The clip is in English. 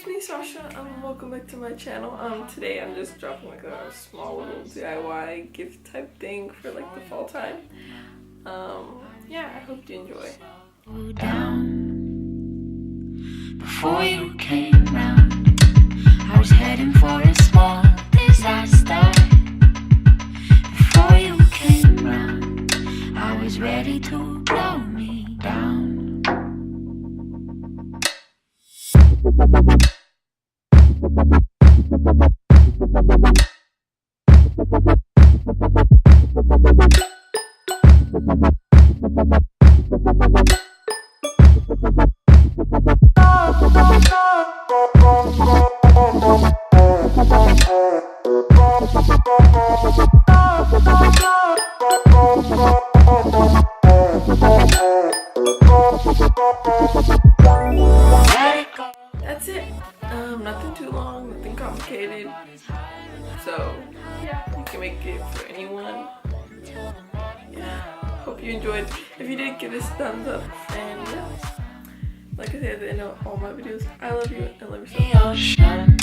it's me Sasha, welcome back to my channel. Today I'm just dropping like a small little DIY gift type thing for like the fall time. Yeah, I hope you enjoy. Down before you came round, I was heading for a small disaster. Before you came round, I was ready to blow me down. That's it. Nothing too long, nothing complicated. So yeah, you can make it for anyone. Yeah, hope you enjoyed. If you did, give this a thumbs up. And yeah, like I said at the end of all my videos, I love you and love yourself. Ocean.